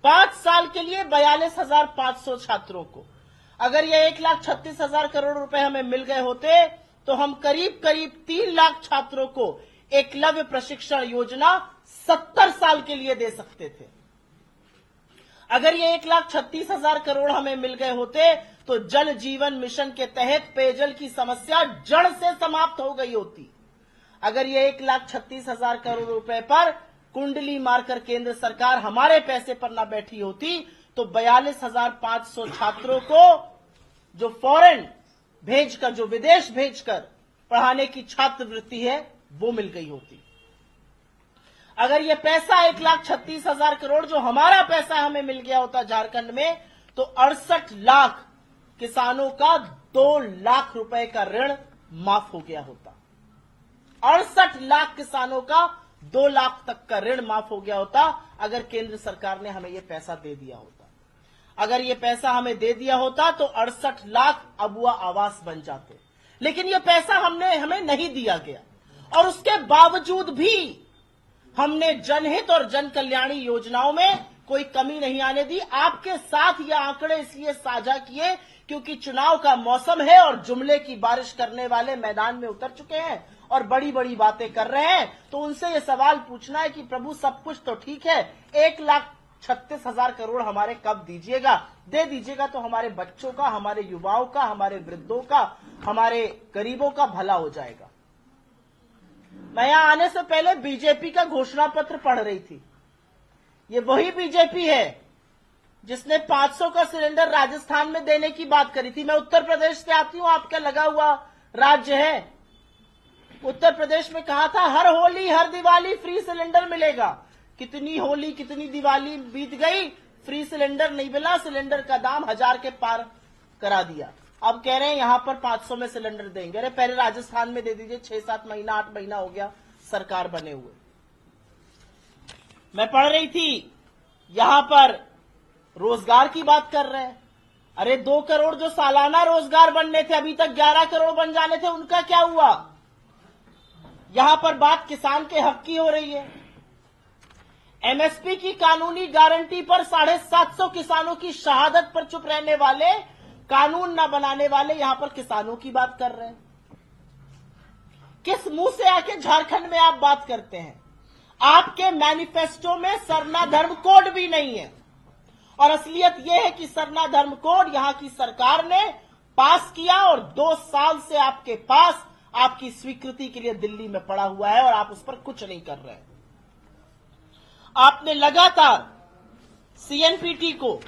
5 साल के लिए 42,500 छात्रों को। अगर ये 1,36,000 करोड़ रुपए हमें मिल गए होते तो हम करीब करीब 3 लाख छात्रों को एकलव्य प्रशिक्षण योजना 70 साल के लिए दे सकते थे। अगर ये 1,36,000 करोड़ हमें मिल गए होते तो जल जीवन मिशन के तहत पेयजल की समस्या जड़ से समाप्त हो गई होती। अगर ये 1,36,000 करोड़ रुपए पर कुंडली मारकर केंद्र सरकार हमारे पैसे पर ना बैठी होती तो 42,500 छात्रों को जो फॉरेन भेजकर, जो विदेश भेजकर पढ़ाने की छात्रवृत्ति है वो मिल गई होती। अगर ये पैसा 1,36,000 करोड़ जो हमारा पैसा हमें मिल गया होता झारखंड में तो 68 लाख किसानों का 2 लाख रुपए का ऋण माफ हो गया होता। 68 लाख किसानों का 2 लाख तक का ऋण माफ हो गया होता अगर केंद्र सरकार ने हमें यह पैसा दे दिया होता। अगर यह पैसा हमें दे दिया होता तो 68 लाख अबुआ आवास बन जाते। लेकिन यह पैसा हमें नहीं दिया गया और उसके बावजूद भी हमने जनहित और जन कल्याणी योजनाओं में कोई कमी नहीं आने दी। आपके साथ ये आंकड़े इसलिए साझा किए क्योंकि चुनाव का मौसम है और जुमले की बारिश करने वाले मैदान में उतर चुके हैं और बड़ी बड़ी बातें कर रहे हैं। तो उनसे ये सवाल पूछना है कि प्रभु सब कुछ तो ठीक है, 1,36,000 करोड़ हमारे कब दीजिएगा? दे दीजिएगा तो हमारे बच्चों का, हमारे युवाओं का, हमारे वृद्धों का, हमारे गरीबों का भला हो जाएगा। मैं यहां आने से पहले बीजेपी का घोषणा पत्र पढ़ रही थी। ये वही बीजेपी है जिसने 500 का सिलेंडर राजस्थान में देने की बात करी थी। मैं उत्तर प्रदेश से आती हूं, आपका लगा हुआ राज्य है। उत्तर प्रदेश में कहा था हर होली हर दिवाली फ्री सिलेंडर मिलेगा। कितनी होली कितनी दिवाली बीत गई, फ्री सिलेंडर नहीं मिला, सिलेंडर का दाम 1000 के पार करा दिया। अब कह रहे हैं यहां पर 500 में सिलेंडर देंगे। अरे पहले राजस्थान में दे दीजिए, 6-7 महीना 8 महीना हो गया सरकार बने हुए। मैं पढ़ रही थी यहां पर रोजगार की बात कर रहे हैं। अरे 2 करोड़ जो सालाना रोजगार बनने थे अभी तक 11 करोड़ बन जाने थे, उनका क्या हुआ? यहां पर बात किसान के हक की हो रही है। एमएसपी की कानूनी गारंटी पर 750 किसानों की शहादत पर चुप रहने वाले, कानून न बनाने वाले यहां पर किसानों की बात कर रहे हैं। किस मुंह से आके झारखंड में आप बात करते हैं? आपके मैनिफेस्टो में सरना धर्म कोड भी नहीं है और असलियत यह है कि सरना धर्म कोड यहां की सरकार ने पास किया और 2 साल से आपके पास आपकी स्वीकृति के लिए दिल्ली में पड़ा हुआ है और आप उस पर कुछ नहीं कर रहे हैं। आपने लगातार सीएनपीटी को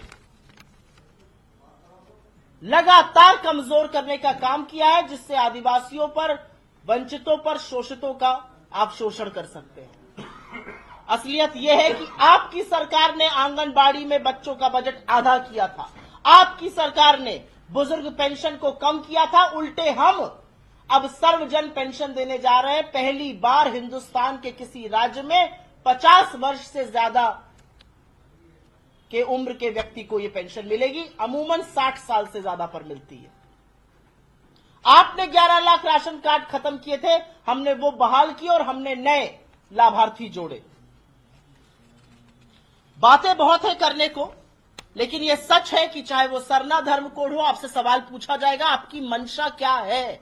लगातार कमजोर करने का काम किया है जिससे आदिवासियों पर, वंचितों पर, शोषितों का आप शोषण कर सकते हैं। असलियत यह है कि आपकी सरकार ने आंगनबाड़ी में बच्चों का बजट आधा किया था। आपकी सरकार ने बुजुर्ग पेंशन को कम किया था। उल्टे हम अब सर्वजन पेंशन देने जा रहे हैं। पहली बार हिंदुस्तान के किसी राज्य में 50 वर्ष से ज्यादा के उम्र के व्यक्ति को यह पेंशन मिलेगी। अमूमन 60 साल से ज्यादा पर मिलती है। आपने 11 लाख राशन कार्ड खत्म किए थे, हमने वो बहाल किए और हमने नए लाभार्थी जोड़े। बातें बहुत है करने को, लेकिन यह सच है कि चाहे वो सरना धर्म कोड हो, आपसे सवाल पूछा जाएगा आपकी मंशा क्या है?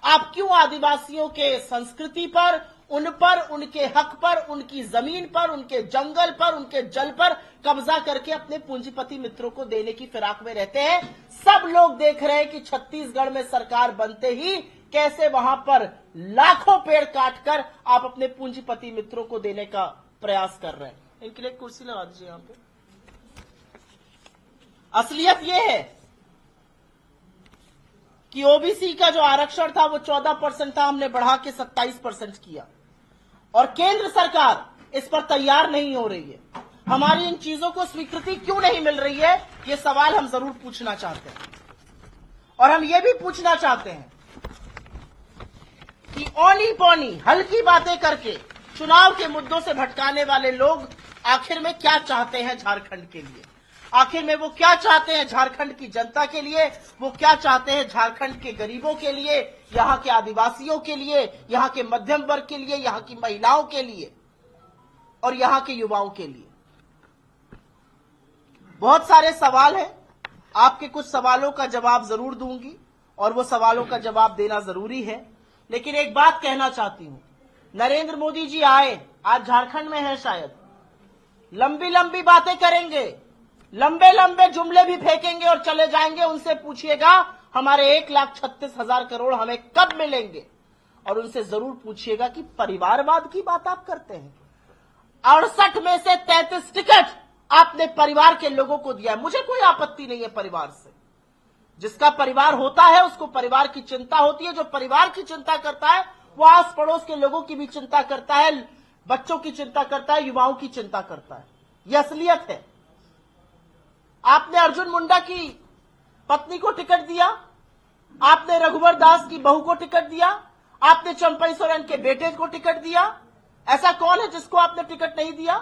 आप क्यों आदिवासियों के संस्कृति पर, उन पर, उनके हक पर, उनकी जमीन पर, उनके जंगल पर, उनके जल पर कब्जा करके अपने पूंजीपति मित्रों को देने की फिराक में रहते हैं? सब लोग देख रहे हैं कि छत्तीसगढ़ में सरकार बनते ही कैसे वहां पर लाखों पेड़ काटकर आप अपने पूंजीपति मित्रों को देने का प्रयास कर रहे हैं। इनके लिए कुर्सी लगा दीजिए यहां पे। असलियत यह है कि ओबीसी का जो आरक्षण था वो 14% था, हमने बढ़ा के 27% किया और केंद्र सरकार इस पर तैयार नहीं हो रही है। हमारी इन चीजों को स्वीकृति क्यों नहीं मिल रही है, ये सवाल हम जरूर पूछना चाहते हैं। और हम ये भी पूछना चाहते हैं कि औनी पौनी हल्की बातें करके चुनाव के मुद्दों से भटकाने वाले लोग आखिर में क्या चाहते हैं झारखंड के लिए? आखिर में वो क्या चाहते हैं झारखंड की जनता के लिए? वो क्या चाहते हैं झारखंड के गरीबों के लिए, यहां के आदिवासियों के लिए, यहां के मध्यम वर्ग के लिए, यहां की महिलाओं के लिए और यहां के युवाओं के लिए? बहुत सारे सवाल हैं, आपके कुछ सवालों का जवाब जरूर दूंगी और वो सवालों का जवाब देना जरूरी है। लेकिन एक बात कहना चाहती हूं, नरेंद्र मोदी जी आए, आज झारखंड में है शायद, लंबी लंबी बातें करेंगे, लंबे लंबे जुमले भी फेंकेंगे और चले जाएंगे। उनसे पूछिएगा हमारे 1,36,000 करोड़ हमें कब मिलेंगे, और उनसे जरूर पूछिएगा कि परिवारवाद की बात आप करते हैं। 68 में से 33 टिकट आपने परिवार के लोगों को दिया है। मुझे कोई आपत्ति नहीं है परिवार से, जिसका परिवार होता है उसको परिवार की चिंता होती है। जो परिवार की चिंता करता है वो आस पड़ोस के लोगों की भी चिंता करता है, बच्चों की चिंता करता है, युवाओं की चिंता करता है। यह असलियत है। आपने अर्जुन मुंडा की पत्नी को टिकट दिया, आपने रघुवर दास की बहू को टिकट दिया, आपने चंपई सोरेन के बेटे को टिकट दिया। ऐसा कौन है जिसको आपने टिकट नहीं दिया?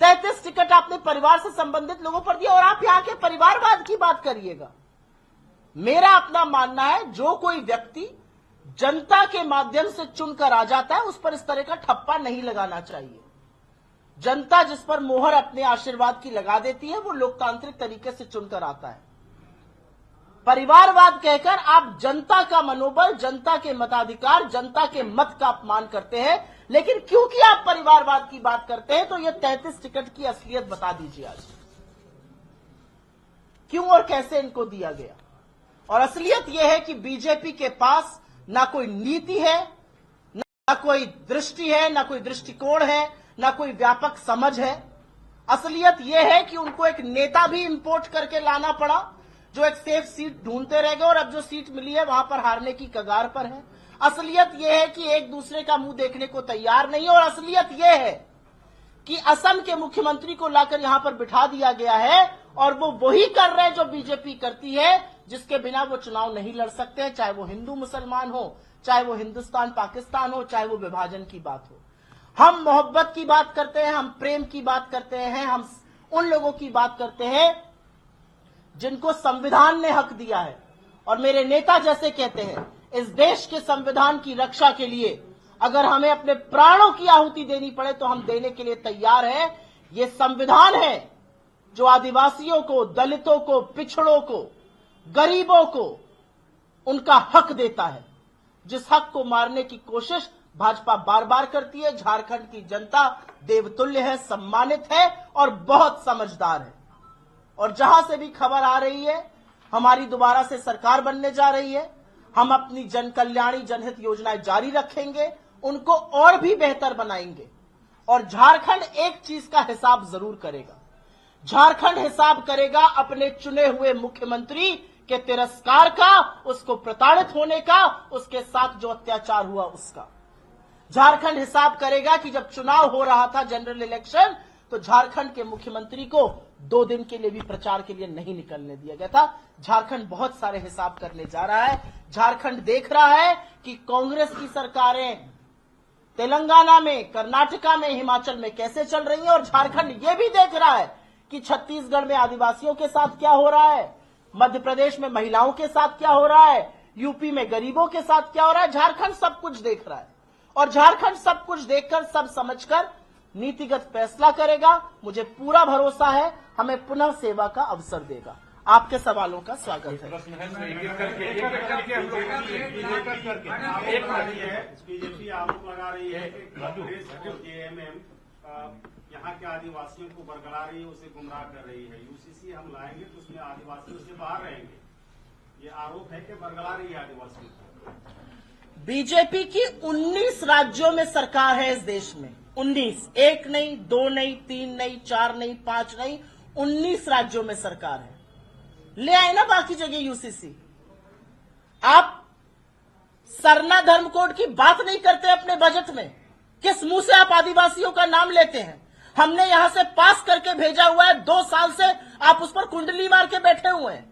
33 टिकट आपने परिवार से संबंधित लोगों पर दिया और आप यहां के परिवारवाद की बात करिएगा। मेरा अपना मानना है, जो कोई व्यक्ति जनता के माध्यम से चुनकर आ जाता है उस पर इस तरह का ठप्पा नहीं लगाना चाहिए। जनता जिस पर मोहर अपने आशीर्वाद की लगा देती है वो लोकतांत्रिक तरीके से चुनकर आता है। परिवारवाद कहकर आप जनता का मनोबल, जनता के मताधिकार, जनता के मत का अपमान करते हैं। लेकिन क्योंकि आप परिवारवाद की बात करते हैं तो ये 33 टिकट की असलियत बता दीजिए आज, क्यों और कैसे इनको दिया गया। और असलियत यह है कि बीजेपी के पास ना कोई नीति है, ना कोई दृष्टि है, ना कोई दृष्टिकोण है, ना कोई व्यापक समझ है। असलियत यह है कि उनको एक नेता भी इंपोर्ट करके लाना पड़ा जो एक सेफ सीट ढूंढते रह गए और अब जो सीट मिली है वहां पर हारने की कगार पर है। असलियत यह है कि एक दूसरे का मुंह देखने को तैयार नहीं है। और असलियत यह है कि असम के मुख्यमंत्री को लाकर यहां पर बिठा दिया गया है और वो वही कर रहे हैं जो बीजेपी करती है, जिसके बिना वो चुनाव नहीं लड़ सकते हैं, चाहे वो हिंदू मुसलमान हो, चाहे वो हिंदुस्तान पाकिस्तान हो, चाहे वो विभाजन की बात हो। हम मोहब्बत की बात करते हैं, हम प्रेम की बात करते हैं, हम उन लोगों की बात करते हैं जिनको संविधान ने हक दिया है। और मेरे नेता जैसे कहते हैं, इस देश के संविधान की रक्षा के लिए अगर हमें अपने प्राणों की आहुति देनी पड़े तो हम देने के लिए तैयार हैं। ये संविधान है जो आदिवासियों को, दलितों को, पिछड़ों को, गरीबों को उनका हक देता है, जिस हक को मारने की कोशिश भाजपा बार बार करती है। झारखंड की जनता देवतुल्य है, सम्मानित है और बहुत समझदार है। और जहां से भी खबर आ रही है हमारी दोबारा से सरकार बनने जा रही है, हम अपनी जन कल्याणी जनहित योजनाएं जारी रखेंगे, उनको और भी बेहतर बनाएंगे। और झारखंड एक चीज का हिसाब जरूर करेगा, झारखंड हिसाब करेगा अपने चुने हुए मुख्यमंत्री के तिरस्कार का, उसको प्रताड़ित होने का, उसके साथ जो अत्याचार हुआ उसका। झारखंड हिसाब करेगा कि जब चुनाव हो रहा था, जनरल इलेक्शन, तो झारखंड के मुख्यमंत्री को 2 दिन के लिए भी प्रचार के लिए नहीं निकलने दिया गया था। झारखंड बहुत सारे हिसाब करने जा रहा है। झारखंड देख रहा है कि कांग्रेस की सरकारें तेलंगाना में, कर्नाटका में, हिमाचल में कैसे चल रही हैं, और झारखंड ये भी देख रहा है कि छत्तीसगढ़ में आदिवासियों के साथ क्या हो रहा है, मध्य प्रदेश में महिलाओं के साथ क्या हो रहा है, यूपी में गरीबों के साथ क्या हो रहा है। झारखंड सब कुछ देख रहा है और झारखंड सब कुछ देखकर, सब समझकर नीतिगत फैसला करेगा। मुझे पूरा भरोसा है हमें पुनः सेवा का अवसर देगा। आपके सवालों का स्वागत है। बीजेपी आरोप लगा रही है कि यहाँ के आदिवासियों को बरगला रही है, उसे गुमराह कर रही है। यूसीसी हम लाएंगे तो उसमें आदिवासियों से बाहर रहेंगे, ये आरोप है कि बरगला रही है आदिवासियों को। बीजेपी की 19 राज्यों में सरकार है इस देश में। 19, 1 नहीं, 2 नहीं, 3 नहीं, 4 नहीं, 5 नहीं, 19 राज्यों में सरकार है। ले आए ना बाकी जगह यूसीसी। आप सरना धर्म कोड की बात नहीं करते अपने बजट में। किस मुंह से आप आदिवासियों का नाम लेते हैं? हमने यहां से पास करके भेजा हुआ है, 2 साल से आप उस पर कुंडली मार के बैठे हुए हैं।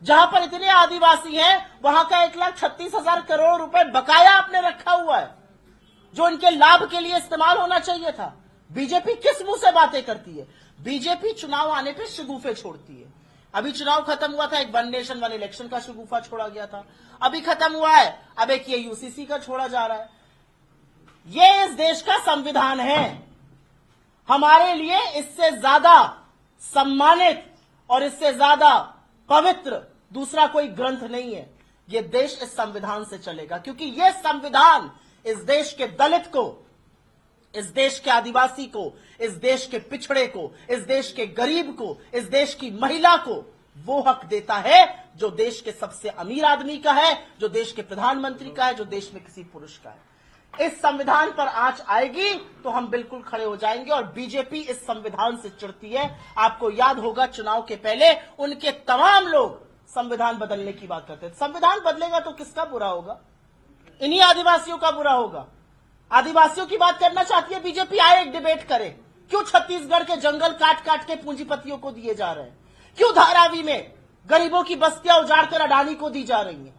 जहां पर इतने आदिवासी हैं वहां का 1,36,000 करोड़ रुपए बकाया आपने रखा हुआ है, जो इनके लाभ के लिए इस्तेमाल होना चाहिए था। बीजेपी किस मुंह से बातें करती है? बीजेपी चुनाव आने पे शगुफे छोड़ती है। अभी चुनाव खत्म हुआ था, एक वन नेशन वन इलेक्शन का शगुफा छोड़ा गया था, अभी खत्म हुआ है, अब एक ये यूसीसी का छोड़ा जा रहा है। ये इस देश का संविधान है। हमारे लिए इससे ज्यादा सम्मानित और इससे ज्यादा पवित्र दूसरा कोई ग्रंथ नहीं है। ये देश इस संविधान से चलेगा, क्योंकि ये संविधान इस देश के दलित को, इस देश के आदिवासी को, इस देश के पिछड़े को, इस देश के गरीब को, इस देश की महिला को वो हक देता है जो देश के सबसे अमीर आदमी का है, जो देश के प्रधानमंत्री का है, जो देश में किसी पुरुष का है। इस संविधान पर आंच आएगी तो हम बिल्कुल खड़े हो जाएंगे। और बीजेपी इस संविधान से चिढ़ती है। आपको याद होगा चुनाव के पहले उनके तमाम लोग संविधान बदलने की बात करते थे। संविधान बदलेगा तो किसका बुरा होगा? इन्हीं आदिवासियों का बुरा होगा। आदिवासियों की बात करना चाहती है बीजेपी, आए एक डिबेट करे। क्यों छत्तीसगढ़ के जंगल काट काट के पूंजीपतियों को दिए जा रहे हैं? क्यों धारावी में गरीबों की बस्तियां उजाड़कर अडानी को दी जा रही हैं?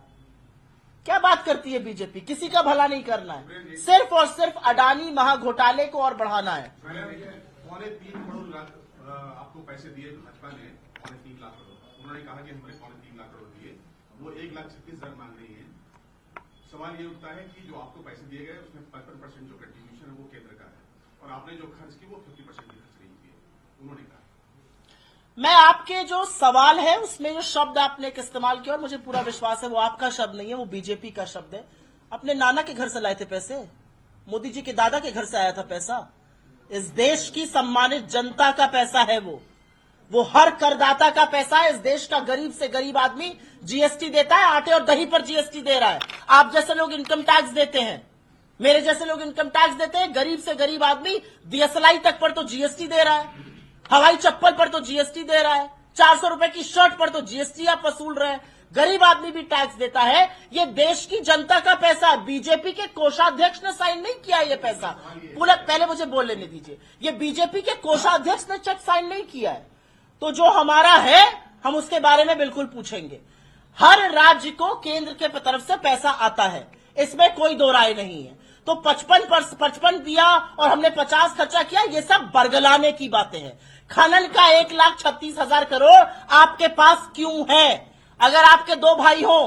क्या बात करती है बीजेपी? किसी का भला नहीं करना है, सिर्फ और सिर्फ अडानी महाघोटाले को और बढ़ाना है। 3.25 करोड़ आपको पैसे दिए भाजपा ने, 3.25 लाख करोड़। उन्होंने कहा कि हमने 3.25 लाख करोड़ दिए, वो 1,36,000 मांग रही है। सवाल ये उठता है कि जो आपको पैसे दिए गए उसमें 55% जो कंट्रीब्यूशन है वो केंद्र का है, और आपने जो खर्च की वो 50% की खर्च नहीं की है, उन्होंने कहा। मैं आपके जो सवाल है उसमें जो शब्द आपने इस्तेमाल किया, और मुझे पूरा विश्वास है वो आपका शब्द नहीं है, वो बीजेपी का शब्द है। अपने नाना के घर से लाए थे पैसे, मोदी जी के दादा के घर से आया था पैसा। इस देश की सम्मानित जनता का पैसा है वो हर करदाता का पैसा है। इस देश का गरीब से गरीब आदमी जीएसटी देता है, आटे और दही पर जीएसटी दे रहा है। आप जैसे लोग इनकम टैक्स देते हैं, मेरे जैसे लोग इनकम टैक्स देते हैं। गरीब से गरीब आदमी डीएसएलआई तक पर तो जीएसटी दे रहा है, हवाई चप्पल पर तो जीएसटी दे रहा है, 400 रुपए की शर्ट पर तो जीएसटी आप वसूल रहे हैं। गरीब आदमी भी टैक्स देता है। ये देश की जनता का पैसा, बीजेपी के कोषाध्यक्ष ने साइन नहीं किया ये पैसा। पूरा पहले मुझे बोल लेने दीजिए। ये बीजेपी के कोषाध्यक्ष ने चेक साइन नहीं किया है। तो जो हमारा है हम उसके बारे में बिल्कुल पूछेंगे। हर राज्य को केंद्र के तरफ से पैसा आता है, इसमें कोई दो राय नहीं है। तो 55 दिया और हमने 50 खर्चा किया, ये सब बरगलाने की बातें हैं। खनन का 1,36,000 करोड़ आपके पास क्यों है? अगर आपके दो भाई हो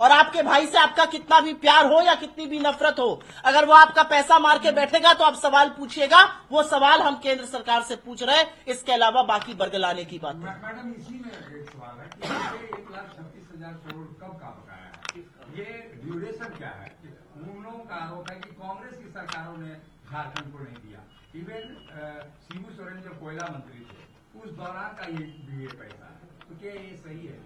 और आपके भाई से आपका कितना भी प्यार हो या कितनी भी नफरत हो, अगर वो आपका पैसा मार के बैठेगा तो आप सवाल पूछिएगा। वो सवाल हम केंद्र सरकार से पूछ रहे हैं, इसके अलावा बाकी बरगलाने की बात है। मैडम, इसी में एक सवाल है कि 1,36,000 करोड़ कब का बकाया है? ये ड्यूरेशन क्या है? उन लोगों का आरोप है कि कांग्रेस की सरकारों ने झारखंड को नहीं दिया। इवन शिबू सोरेन जो कोयला मंत्री थे उस दौरान का ये पैसा है, तो क्या ये सही है?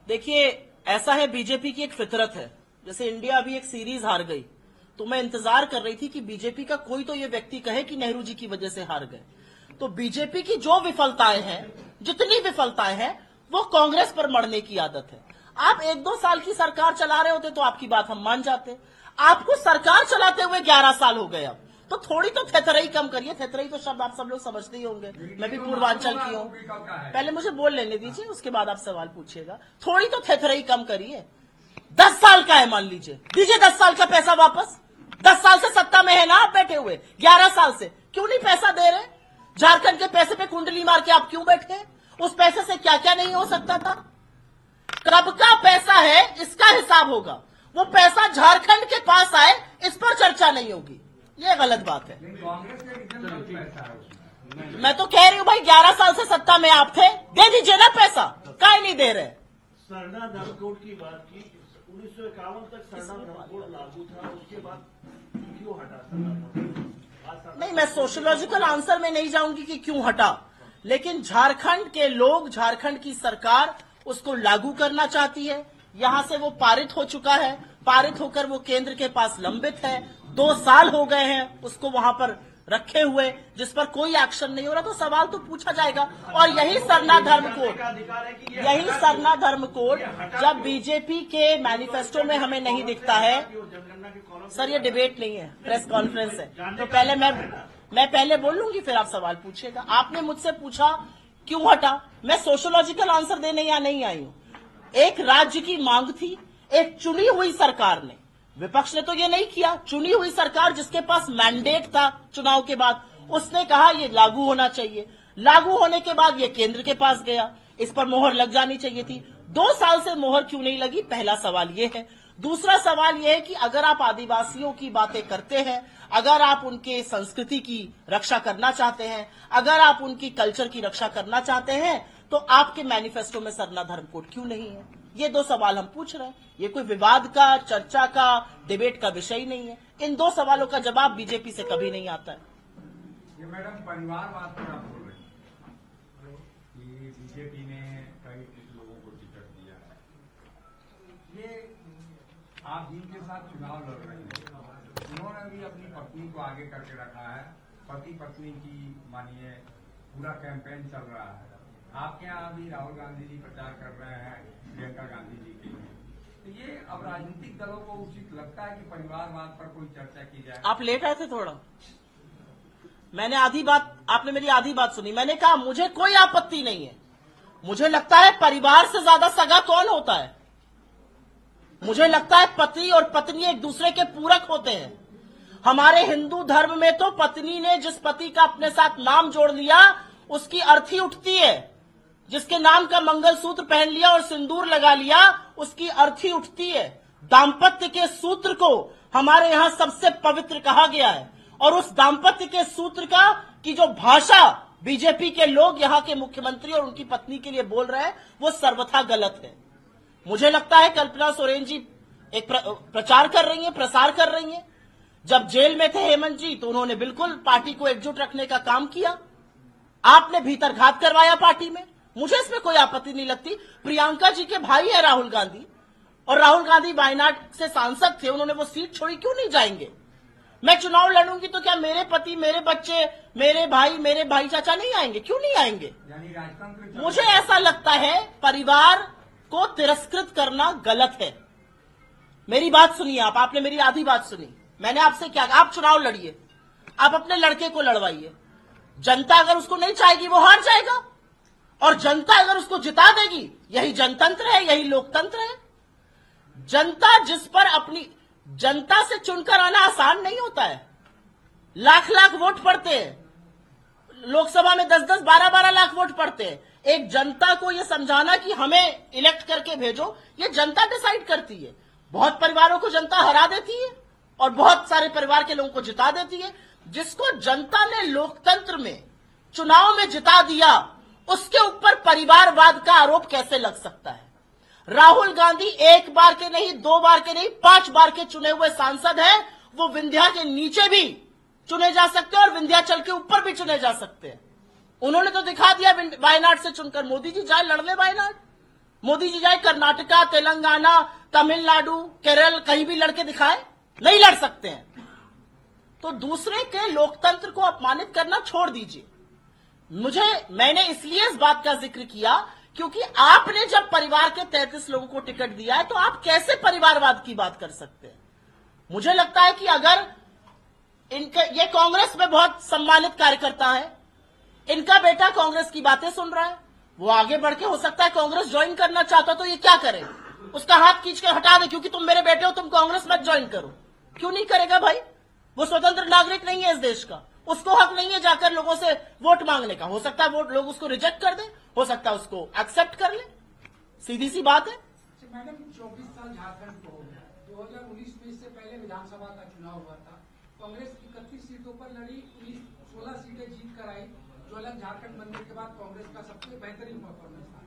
देखिए, ऐसा है, बीजेपी की एक फितरत है। जैसे इंडिया अभी एक सीरीज हार गई तो मैं इंतजार कर रही थी कि बीजेपी का कोई तो ये व्यक्ति कहे कि नेहरू जी की वजह से हार गए। तो बीजेपी की जो विफलताएं हैं, जितनी विफलताएं हैं, वो कांग्रेस पर मरने की आदत है। आप 1-2 साल की सरकार चला रहे होते तो आपकी बात हम मान जाते। आपको सरकार चलाते हुए 11 साल हो गए। अब तो थोड़ी तो थेथरई कम करिए। थेथरई तो शब्द आप सब लोग समझते ही होंगे, मैं भी पूर्वांचल की हूँ। पहले मुझे बोल लेने दीजिए, उसके बाद आप सवाल पूछिएगा। थोड़ी तो थेथरई कम करिए। 10 साल का है, मान लीजिए, दीजिए 10 साल का पैसा वापस। 10 साल से सत्ता में है ना आप बैठे हुए, 11 साल से क्यों नहीं पैसा दे रहे? झारखंड के पैसे पे कुंडली मार के आप क्यों बैठे? उस पैसे से क्या क्या नहीं हो सकता था? कब का पैसा है इसका हिसाब होगा। वो पैसा झारखंड के पास आए, इस पर चर्चा नहीं होगी। ये गलत बात है। कांग्रेस के पैसा है उसमें। मैं तो कह रही हूँ भाई, 11 साल से सत्ता में आप थे, दे दीजिए ना पैसा, काहे नहीं दे रहे? सरना धर्म कोड की बात की, 1951 तक सरना धर्म कोड लागू था, उसके बाद क्यों हटा सरना? नहीं, मैं सोशियोलॉजिकल आंसर में नहीं जाऊंगी कि क्यों हटा, लेकिन झारखंड के लोग, झारखंड की सरकार उसको लागू करना चाहती है। यहां से वो पारित हो चुका है, पारित होकर वो केंद्र के पास लंबित है। 2 साल हो गए हैं उसको वहां पर रखे हुए, जिस पर कोई एक्शन नहीं हो रहा। तो सवाल तो पूछा जाएगा। और यही सरना धर्म कोड, यही सरना धर्म कोड जब बीजेपी के मैनिफेस्टो में हमें नहीं दिखता है। सर, ये डिबेट नहीं है, प्रेस कॉन्फ्रेंस है। तो पहले मैं पहले बोल लूंगी, फिर आप सवाल पूछिएगा। आपने मुझसे पूछा क्यों हटा, मैं सोशियोलॉजिकल आंसर देने यहाँ नहीं आई हूँ। एक राज्य की मांग थी, एक चुनी हुई सरकार ने, विपक्ष ने तो ये नहीं किया, चुनी हुई सरकार जिसके पास मैंडेट था चुनाव के बाद, उसने कहा ये लागू होना चाहिए। लागू होने के बाद ये केंद्र के पास गया, इस पर मोहर लग जानी चाहिए थी। 2 साल से मोहर क्यों नहीं लगी, पहला सवाल ये है। दूसरा सवाल यह है कि अगर आप आदिवासियों की बातें करते हैं, अगर आप उनके संस्कृति की रक्षा करना चाहते हैं, अगर आप उनकी कल्चर की रक्षा करना चाहते हैं, तो आपके मैनिफेस्टो में सरना धर्म कोड क्यों नहीं है? ये दो सवाल हम पूछ रहे हैं। ये कोई विवाद का, चर्चा का, डिबेट का विषय ही नहीं है। इन दो सवालों का जवाब बीजेपी से कभी नहीं आता है। ये मैडम परिवारवाद पर आप बोल रहे हैं कि बीजेपी ने कई कुछ लोगों को टिकट दिया है। ये आप जिनके साथ चुनाव लड़ रहे हैं, उन्होंने भी अपनी पत्नी को आगे करके रखा है। पति पत्नी की मानिए पूरा कैंपेन चल रहा है। आपके यहाँ भी राहुल गांधी जी प्रचार कर रहे हैं प्रियंका गांधी जी के लिए। तो ये अब राजनीतिक दलों को उचित लगता है कि परिवारवाद पर कोई चर्चा की जाए? आप लेट आए थे थोड़ा, मैंने आधी बात, आपने मेरी आधी बात सुनी। मैंने कहा मुझे कोई आपत्ति नहीं है। मुझे लगता है परिवार से ज्यादा सगा कौन होता है? मुझे लगता है पति और पत्नी एक दूसरे के पूरक होते हैं। हमारे हिंदू धर्म में तो पत्नी ने जिस पति का अपने साथ नाम जोड़ लिया उसकी अर्थी उठती है। जिसके नाम का मंगलसूत्र पहन लिया और सिंदूर लगा लिया उसकी अर्थी उठती है। दाम्पत्य के सूत्र को हमारे यहां सबसे पवित्र कहा गया है और उस दाम्पत्य के सूत्र का की जो भाषा बीजेपी के लोग यहां के मुख्यमंत्री और उनकी पत्नी के लिए बोल रहे हैं वो सर्वथा गलत है। मुझे लगता है कल्पना सोरेन जी एक प्रचार कर रही हैं, प्रसार कर रही हैं। जब जेल में थे हेमंत जी तो उन्होंने बिल्कुल पार्टी को एकजुट रखने का काम किया। आपने भीतर घात करवाया पार्टी में, मुझे इसमें कोई आपत्ति नहीं लगती। प्रियंका जी के भाई है राहुल गांधी और राहुल गांधी वायनाड से सांसद थे, उन्होंने वो सीट छोड़ी, क्यों नहीं जाएंगे? मैं चुनाव लड़ूंगी तो क्या मेरे पति, मेरे बच्चे, मेरे भाई चाचा नहीं आएंगे? क्यों नहीं आएंगे? यानी राजतंत्र मुझे ऐसा लगता है परिवार को तिरस्कृत करना गलत है। मेरी बात सुनिए आप, आपने मेरी आधी बात सुनी। मैंने आपसे क्या कहा? आप चुनाव लड़िए, आप अपने लड़के को लड़वाइए। जनता अगर उसको नहीं चाहेगी वो हार जाएगा और जनता अगर उसको जिता देगी, यही जनतंत्र है, यही लोकतंत्र है। जनता जिस पर अपनी, जनता से चुनकर आना आसान नहीं होता है। लाख लाख वोट पड़ते हैं, लोकसभा में 10-10, 12-12 लाख वोट पड़ते हैं। एक जनता को यह समझाना कि हमें इलेक्ट करके भेजो, ये जनता डिसाइड करती है। बहुत परिवारों को जनता हरा देती है और बहुत सारे परिवार के लोगों को जिता देती है। जिसको जनता ने लोकतंत्र में चुनाव में जिता दिया उसके ऊपर परिवारवाद का आरोप कैसे लग सकता है? राहुल गांधी एक बार के नहीं, 2 बार के नहीं, 5 बार के चुने हुए सांसद हैं। वो विंध्या के नीचे भी चुने जा सकते हैं और विंध्याचल के ऊपर भी चुने जा सकते हैं। उन्होंने तो दिखा दिया वायनाड से चुनकर। मोदी जी जाए लड़ ले वायनाड, मोदी जी जाए कर्नाटका, तेलंगाना, तमिलनाडु, केरल, कहीं भी लड़के दिखाए, नहीं लड़ सकते हैं। तो दूसरे के लोकतंत्र को अपमानित करना छोड़ दीजिए। मैंने इसलिए इस बात का जिक्र किया क्योंकि आपने जब परिवार के 33 लोगों को टिकट दिया है तो आप कैसे परिवारवाद की बात कर सकते हैं? मुझे लगता है कि अगर ये कांग्रेस में बहुत सम्मानित कार्यकर्ता है, इनका बेटा कांग्रेस की बातें सुन रहा है, वो आगे बढ़ के हो सकता है कांग्रेस ज्वाइन करना चाहता तो ये क्या करे? उसका हाथ खींच के हटा दे, क्योंकि तुम मेरे बेटे हो, तुम कांग्रेस मत ज्वाइन करो। क्यों नहीं करेगा भाई? वो स्वतंत्र नागरिक नहीं है इस देश का, उसको हक नहीं है जाकर लोगों से वोट मांगने का। हो सकता है वोट लोग उसको रिजेक्ट कर दे, हो सकता है उसको एक्सेप्ट कर ले, सीधी सी बात है। मैडम 24 साल झारखंड को हो गया। 2019 में इससे पहले विधानसभा का चुनाव हुआ था। कांग्रेस 31 सीटों पर लड़ी, 16 सीटें जीत कर आई, जो अलग झारखंड बनने के बाद कांग्रेस का सबसे बेहतरीन परफॉर्मेंस था।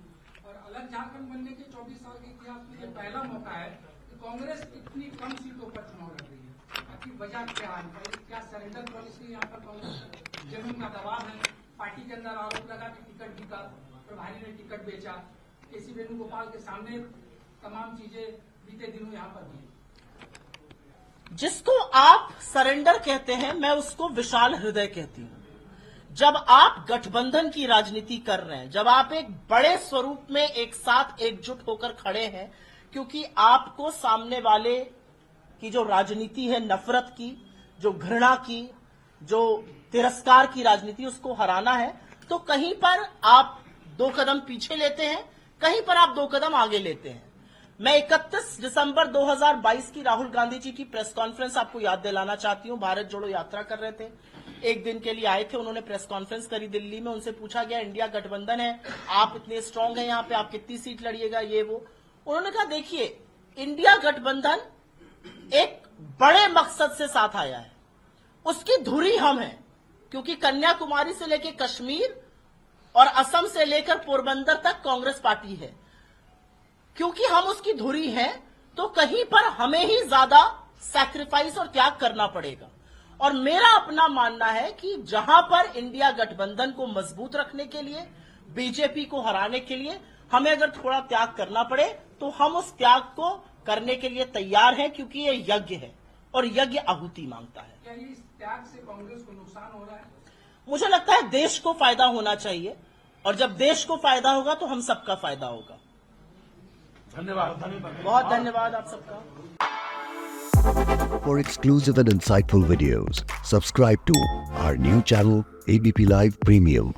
और अलग झारखंड बनने के 24 साल के इतिहास में ये पहला मौका है कि कांग्रेस इतनी कम सीटों पर चुनाव लड़ रही है। आखिर वजह क्या है? क्या सरेंडर पॉलिसी यहाँ पर कांग्रेस जमीन का दबाव है? पार्टी के अंदर आरोप लगा कि टिकट जीता, प्रभारी ने टिकट बेचा, केसी वेणुगोपाल के सामने तमाम चीजें बीते दिनों यहाँ पर हुई। जिसको आप सरेंडर कहते हैं, मैं उसको विशाल हृदय कहती हूं। जब आप गठबंधन की राजनीति कर रहे हैं, जब आप एक बड़े स्वरूप में एक साथ एकजुट होकर खड़े हैं, क्योंकि आपको सामने वाले की जो राजनीति है, नफरत की, जो घृणा की, जो तिरस्कार की राजनीति, उसको हराना है, तो कहीं पर आप 2 कदम पीछे लेते हैं, कहीं पर आप 2 कदम आगे लेते हैं। मैं 31 दिसंबर 2022 की राहुल गांधी जी की प्रेस कॉन्फ्रेंस आपको याद दिलाना चाहती हूं। भारत जोड़ो यात्रा कर रहे थे, एक दिन के लिए आए थे, उन्होंने प्रेस कॉन्फ्रेंस करी दिल्ली में। उनसे पूछा गया इंडिया गठबंधन है, आप इतने स्ट्रांग हैं यहाँ पे, आप कितनी सीट लड़िएगा, ये वो। उन्होंने कहा देखिए, इंडिया गठबंधन एक बड़े मकसद से साथ आया है उसकी धुरी हम हैं, क्योंकि कन्याकुमारी से लेकर कश्मीर और असम से लेकर पोरबंदर तक कांग्रेस पार्टी है। क्योंकि हम उसकी धुरी हैं, तो कहीं पर हमें ही ज्यादा सैक्रिफाइस और त्याग करना पड़ेगा। और मेरा अपना मानना है कि जहां पर इंडिया गठबंधन को मजबूत रखने के लिए, बीजेपी को हराने के लिए हमें अगर थोड़ा त्याग करना पड़े, तो हम उस त्याग को करने के लिए तैयार हैं, क्योंकि ये यज्ञ है और यज्ञ आहुति मांगता है। क्या इस त्याग से कांग्रेस को नुकसान हो रहा है? मुझे लगता है देश को फायदा होना चाहिए, और जब देश को फायदा होगा तो हम सबका फायदा होगा। धन्यवाद। बहुत धन्यवाद आप सबका। For exclusive and insightful videos, subscribe to our new channel ABP Live Premium.